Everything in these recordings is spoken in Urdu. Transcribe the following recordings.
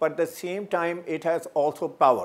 but at the same time it has also power।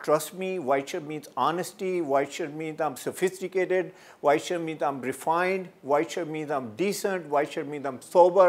trust me, white shirt means honesty, white shirt means I'm sophisticated, white shirt means I'm refined, white shirt means I'm decent, white shirt means I'm sober।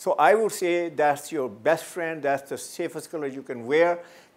So I would say that's your best friend, that's the safest color you can wear।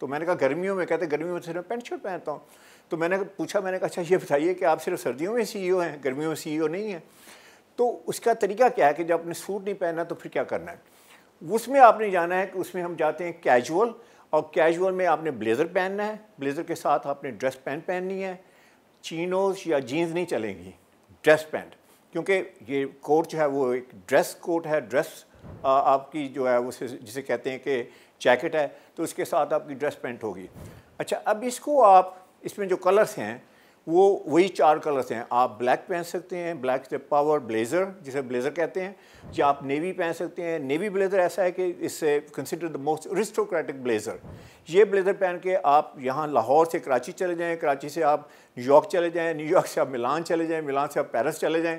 تو میں نے کہا گرمیوں میں، کہتے گرمیوں میں صرف پینٹ شرٹ پہنتا ہوں. تو میں نے پوچھا، میں نے کہا اچھا یہ بتائیے کہ آپ صرف سردیوں میں سی ای او ہیں، گرمیوں میں سی ای او نہیں ہیں؟ تو اس کا طریقہ کیا ہے کہ جب آپ نے سوٹ نہیں پہننا تو پھر کیا کرنا ہے؟ اس میں آپ نے جانا ہے کہ اس میں ہم جاتے ہیں کیجول، اور کیجول میں آپ نے بلیزر پہننا ہے، بلیزر کے ساتھ آپ نے ڈریس پینٹ پہننی ہے. چینوز یا جینز نہیں چلیں گی، ڈریس پینٹ، کیونکہ یہ کوٹ جو ہے وہ ایک ڈریس کوٹ ہے. ڈریس آپ کی جو ہے وہ جسے کہتے ہیں کہ جیکٹ ہے، تو اس کے ساتھ آپ کی ڈریس پینٹ ہوگی. اچھا اب اس کو آپ، اس میں جو کلرس ہیں وہ وہی 4 کلرس ہیں. آپ بلیک پہن سکتے ہیں، بلیک سے پاور بلیزر جسے بلیزر کہتے ہیں، یا آپ نیوی پہن سکتے ہیں. نیوی بلیزر ایسا ہے کہ اس سے کنسیڈر دا موسٹ ارسٹوکریٹک بلیزر. یہ بلیزر پہن کے آپ یہاں لاہور سے کراچی چلے جائیں، کراچی سے آپ نیو یارک چلے جائیں، نیو یارک سے آپ ملان چلے جائیں، ملان سے آپ پیرس چلے جائیں.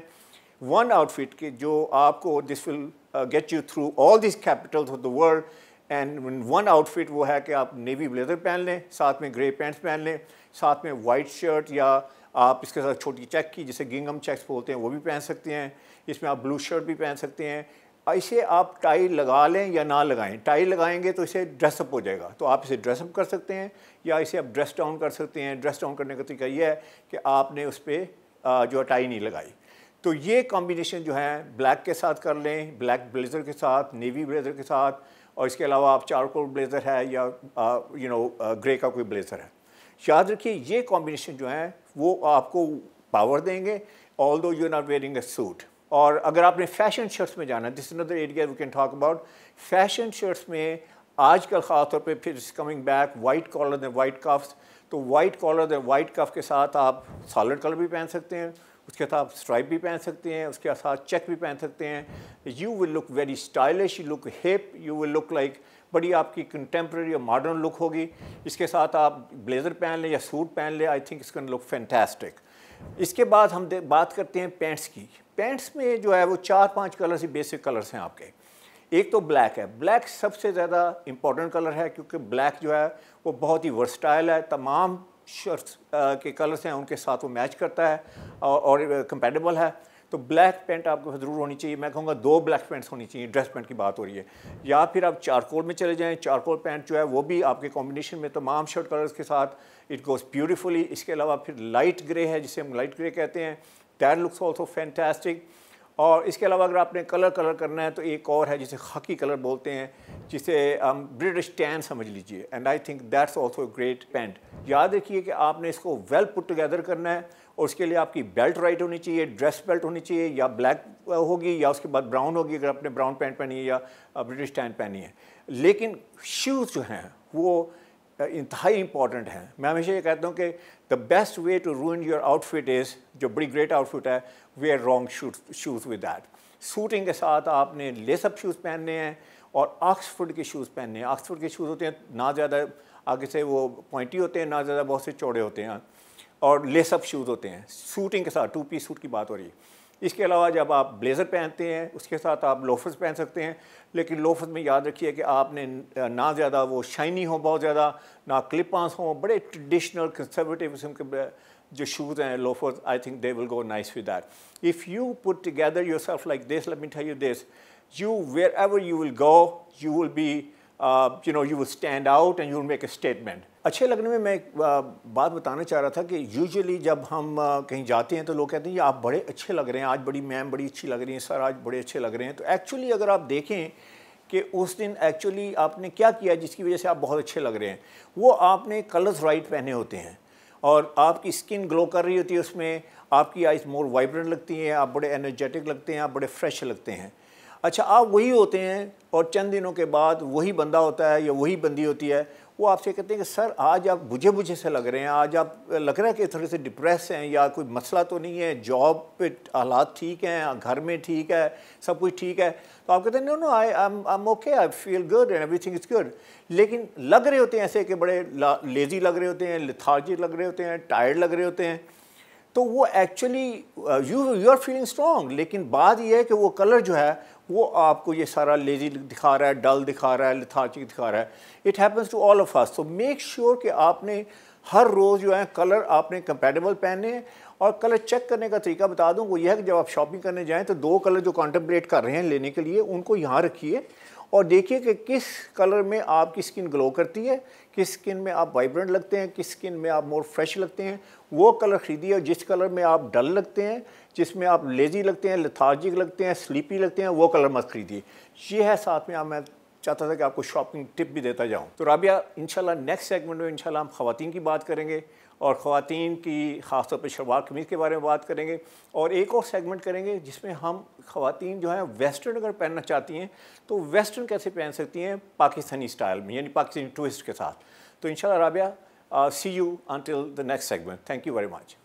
ون آؤٹ فٹ کے جو آپ کو this will get you through all these capitals of the world. And one outfit وہ ہے کہ آپ نیوی بلیزر پہن لیں، ساتھ میں گرے پینٹس پہن لیں، ساتھ میں وائٹ شرٹ، یا آپ اس کے ساتھ چھوٹی چیک کی جسے گنگم چیکس بولتے ہیں وہ بھی پہن سکتے ہیں. اس میں آپ بلو شرٹ بھی پہن سکتے ہیں. اسے آپ ٹائی لگا لیں یا نہ لگائیں. ٹائی لگائیں گے تو اسے ڈریس اپ ہو جائے گا، تو آپ اسے ڈریس اپ کر سکتے ہیں یا اسے آپ ڈریس ڈاؤن کر سکتے ہیں. ڈریس ڈاؤن کرنے کا طریقہ یہ ہے کہ آپ نے اس پہ جو ٹائی نہیں لگائی. تو یہ کمبینیشن جو ہے بلیک کے ساتھ کر لیں، بلیک بلیزر کے ساتھ، نیوی بلیزر کے ساتھ، اور اس کے علاوہ آپ چارکول بلیزر ہے یا گرے کا کوئی بلیزر ہے. یاد رکھیے یہ کمبینیشن جو ہیں وہ آپ کو پاور دیں گے although you're not wearing a suit. اور اگر آپ نے فیشن شرٹس میں جانا ہے، this is another area we can talk about. Fashion shirts میں آج کل خاص طور پہ پھر coming back white collar and white cuffs. تو white collar and white cuff کے ساتھ آپ سالڈ کلر بھی پہن سکتے ہیں، اس کے ساتھ اسٹرائپ بھی پہن سکتے ہیں، اس کے ساتھ چیک بھی پہن سکتے ہیں. You will look very stylish, you look hip, you will look like بڑی آپ کی کنٹمپریری اور ماڈرن لک ہوگی. اس کے ساتھ آپ بلیزر پہن لیں یا سوٹ پہن لیں، I think it's gonna look fantastic. اس کے بعد ہم بات کرتے ہیں پینٹس کی. پینٹس میں جو ہے وہ 4-5 کلرس ہی بیسک کلرس ہیں آپ کے. ایک تو بلیک ہے. بلیک سب سے زیادہ امپورٹنٹ کلر ہے کیونکہ بلیک جو ہے وہ بہت ہی ورسٹائل ہے. تمام شرٹس کے کلرس ہیں ان کے ساتھ وہ میچ کرتا ہے اور کمپیٹیبل ہے. تو بلیک پینٹ آپ کو ضرور ہونی چاہیے. میں کہوں گا 2 بلیک پینٹس ہونی چاہیے. ڈریس پینٹ کی بات ہو رہی ہے. یا پھر آپ چارکول میں چلے جائیں. چارکول پینٹ جو ہے وہ بھی آپ کے کمبینیشن میں تمام شرٹ کلرز کے ساتھ اٹ گوز بیوٹیفلی. اس کے علاوہ پھر لائٹ گرے ہے جسے ہم لائٹ گرے کہتے ہیں. That looks also fantastic. اور اس کے علاوہ اگر آپ نے کلر کرنا ہے تو ایک اور ہے جسے خاکی کلر بولتے ہیں، جسے ہم برٹش ٹین سمجھ لیجیے. And I think that's also a great pant. یاد رکھیے کہ آپ نے اس کو ویل پٹ ٹوگیدر کرنا ہے، اور اس کے لیے آپ کی بیلٹ رائٹ ہونی چاہیے، ڈریس بیلٹ ہونی چاہیے، یا بلیک ہوگی یا اس کے بعد براؤن ہوگی اگر آپ نے براؤن پینٹ پہنی ہے یا برٹش ٹین پہنی ہے. لیکن شوز جو ہیں وہ انتہائی امپورٹنٹ ہیں. میں ہمیشہ یہ کہتا ہوں کہ the best way to ruin your outfit is, جو بڑی گریٹ آؤٹ فٹ ہے، wear wrong shoes with that. Suiting کے ساتھ آپ نے لیس اپ شوز پہننے ہیں اور آکسفورڈ کے شوز پہننے ہیں. آکسفورڈ کے شوز ہوتے ہیں نہ زیادہ آگے سے وہ پوائنٹی ہوتے ہیں، نہ زیادہ بہت سے چوڑے ہوتے ہیں، اور لیس اپ شوز ہوتے ہیں. سوٹنگ کے ساتھ 2 پیس سوٹ کی بات ہو رہی ہے. اس کے علاوہ جب آپ بلیزر پہنتے ہیں اس کے ساتھ آپ لوفرز پہن سکتے ہیں. لیکن لوفرز میں یاد رکھیے کہ آپ نے نہ زیادہ وہ شائنی ہو بہت زیادہ، نہ کلپ آنس ہوں. بڑے ٹریڈیشنل کنسرویٹیو قسم کے جو شوز ہیں loafers, I think they will go nice with that. If you put together yourself like this, let me tell you this, wherever you will go, you will be, you will stand out and you will make a statement. اچھے لگنے میں ایک بات بتانا چاہ رہا تھا کہ یوزلی جب ہم کہیں جاتے ہیں تو لوگ کہتے ہیں یہ آپ بڑے اچھے لگ رہے ہیں، آج بڑی میم بڑی اچھی لگ رہی ہیں، سر آج بڑے اچھے لگ رہے ہیں. تو ایکچولی اگر آپ دیکھیں کہ اس دن ایکچولی آپ نے کیا کیا جس کی وجہ سے آپ بہت اچھے لگ رہے ہیں، وہ آپ نے کلرز رائٹ پہنے ہوتے ہیں اور آپ کی اسکن گلو کر رہی ہوتی ہے، اس میں آپ کی آئیز مور وائبرنٹ لگتی ہیں، آپ بڑے انرجیٹک لگتے ہیں، آپ بڑے فریش لگتے ہیں. اچھا آپ وہی ہوتے ہیں اور چند دنوں کے بعد وہی بندہ ہوتا ہے یا وہی بندی ہوتی ہے، وہ آپ سے کہتے ہیں کہ سر آج آپ بجھے سے لگ رہے ہیں، آج آپ لگ رہا ہے کہ تھوڑے سے ڈپریس ہیں، یا کوئی مسئلہ تو نہیں ہے، جاب پہ حالات ٹھیک ہیں، گھر میں ٹھیک ہے، سب کچھ ٹھیک ہے. تو آپ کہتے ہیں no I am okay, I feel good and everything is good. لیکن لگ رہے ہوتے ہیں ایسے کہ بڑے لیزی لگ رہے ہوتے ہیں، لیتھارجک لگ رہے ہوتے ہیں، ٹائرڈ لگ رہے ہوتے ہیں. تو وہ actually you are feeling strong, لیکن بات یہ ہے کہ وہ کلر جو ہے وہ آپ کو یہ سارا لیزی دکھا رہا ہے، ڈل دکھا رہا ہے، لیتھارجک دکھا رہا ہے. It happens to all of us. So make sure کہ آپ نے ہر روز جو ہے کلر آپ نے کمپیٹیبل پہننے ہیں. اور کلر چیک کرنے کا طریقہ بتا دوں وہ یہ ہے کہ جب آپ شاپنگ کرنے جائیں تو 2 کلر جو کانٹمپلیٹ کر رہے ہیں لینے کے لیے ان کو یہاں رکھیے اور دیکھیے کہ کس کلر میں آپ کی اسکن گلو کرتی ہے، کس اسکن میں آپ وائبرنٹ لگتے ہیں، کس اسکن میں آپ مور فریش لگتے ہیں، وہ کلر خریدیے. اور جس کلر میں آپ ڈل لگتے ہیں، جس میں آپ لیزی لگتے ہیں، لیتھارجک لگتے ہیں، سلیپی لگتے ہیں، وہ کلر مت خریدیے. یہ ہے ساتھ میں میں چاہتا تھا کہ آپ کو شاپنگ ٹپ بھی دیتا جاؤں. تو رابعہ انشاءاللہ نیکسٹ سیگمنٹ میں انشاءاللہ ہم خواتین کی بات کریں گے، اور خواتین کی خاص طور پہ شلوار قمیض کے بارے میں بات کریں گے، اور ایک اور سیگمنٹ کریں گے جس میں ہم خواتین جو ہیں ویسٹرن اگر پہننا چاہتی ہیں تو ویسٹرن کیسے پہن سکتی ہیں پاکستانی اسٹائل میں، یعنی پاکستانی ٹوسٹ کے ساتھ. تو انشاءاللہ Rabia see you until the next segment. Thank you very much.